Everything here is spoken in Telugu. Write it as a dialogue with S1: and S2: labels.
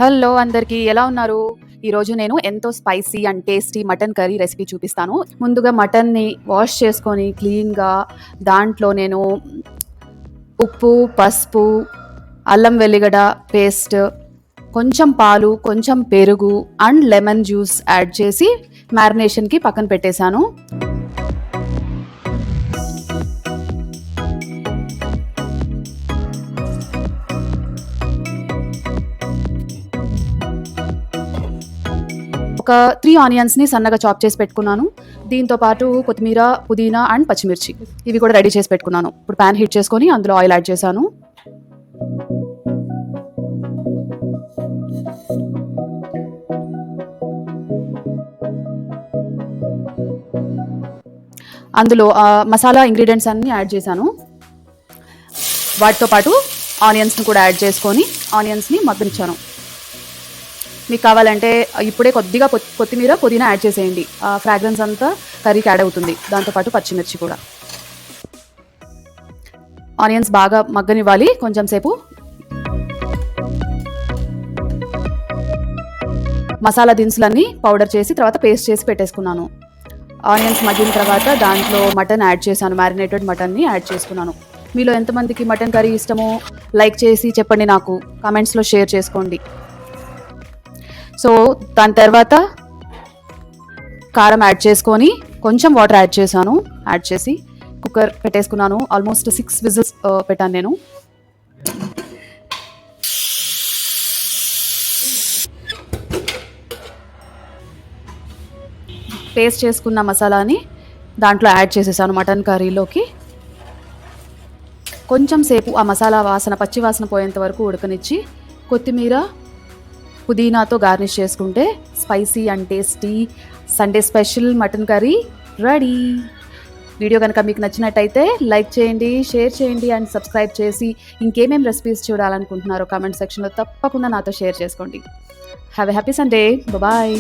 S1: హలో అందరికీ ఎలా ఉన్నారు? ఈరోజు నేను ఎంతో spicy and tasty mutton curry recipe చూపిస్తాను. ముందుగా మటన్ని వాష్ చేసుకొని క్లీన్‌గా దాంట్లో నేను ఉప్పు, పసుపు, అల్లం వెల్లిగడ్డ పేస్ట్, కొంచెం పాలు, కొంచెం పెరుగు అండ్ లెమన్ జ్యూస్ యాడ్ చేసి మ్యారినేషన్‌కి పక్కన పెట్టేశాను. ఒక 3 ఆనియన్స్‌ని సన్నగా చాప్ చేసి పెట్టుకున్నాను. దీంతో పాటు కొత్తిమీర, పుదీనా అండ్ పచ్చిమిర్చి ఇవి కూడా రెడీ చేసి పెట్టుకున్నాను. ఇప్పుడు పాన్ హీట్ చేసుకొని అందులో ఆయిల్ యాడ్ చేశాను. అందులో మసాలా ఇంగ్రీడియంట్స్ అన్నీ యాడ్ చేశాను. వాటితో పాటు ఆనియన్స్‌ని కూడా యాడ్ చేసుకొని ఆనియన్స్‌ని మగ్గనిచ్చాను. మీకు కావాలంటే ఇప్పుడే కొద్దిగా కొత్తిమీర, పుదీనా యాడ్ చేసేయండి. ఆ ఫ్రాగ్రెన్స్ అంతా కర్రీకి యాడ్ అవుతుంది. దాంతోపాటు పచ్చిమిర్చి కూడా. ఆనియన్స్ బాగా మగ్గనివ్వాలి కొంచెం సేపు. మసాలా దినుసులన్నీ పౌడర్ చేసి తర్వాత పేస్ట్ చేసి పెట్టేసుకున్నాను. ఆనియన్స్ మగ్గిన తర్వాత దాంట్లో మటన్ యాడ్ చేశాను. మ్యారినేటెడ్ మటన్ని యాడ్ చేసుకున్నాను. మీలో ఎంతమందికి మటన్ కర్రీ ఇష్టమో లైక్ చేసి చెప్పండి, నాకు కామెంట్స్లో షేర్ చేసుకోండి. సో దాని తర్వాత కారం యాడ్ చేసుకొని కొంచెం వాటర్ యాడ్ చేశాను. యాడ్ చేసి కుక్కర్ పెట్టేసుకున్నాను. ఆల్మోస్ట్ 6 విజిల్స్ పెట్టాను నేను. పేస్ట్ చేసుకున్న మసాలాని దాంట్లో యాడ్ చేసేసాను మటన్ కర్రీలోకి. కొంచెం సేపు ఆ మసాలా వాసన, పచ్చి వాసన పోయేంత వరకు ఉడకనిచ్చి కొత్తిమీర, పుదీనాతో గార్నిష్ చేసుకుంటే spicy and tasty Sunday special mutton curry ready. Video కనుక మీకు నచ్చినట్టయితే లైక్ చేయండి, షేర్ చేయండి అండ్ సబ్స్క్రైబ్ చేసి ఇంకేమేం రెసిపీస్ చూడాలనుకుంటున్నారో కామెంట్ సెక్షన్లో తప్పకుండా నాతో షేర్ చేసుకోండి. Have a happy Sunday. Bye.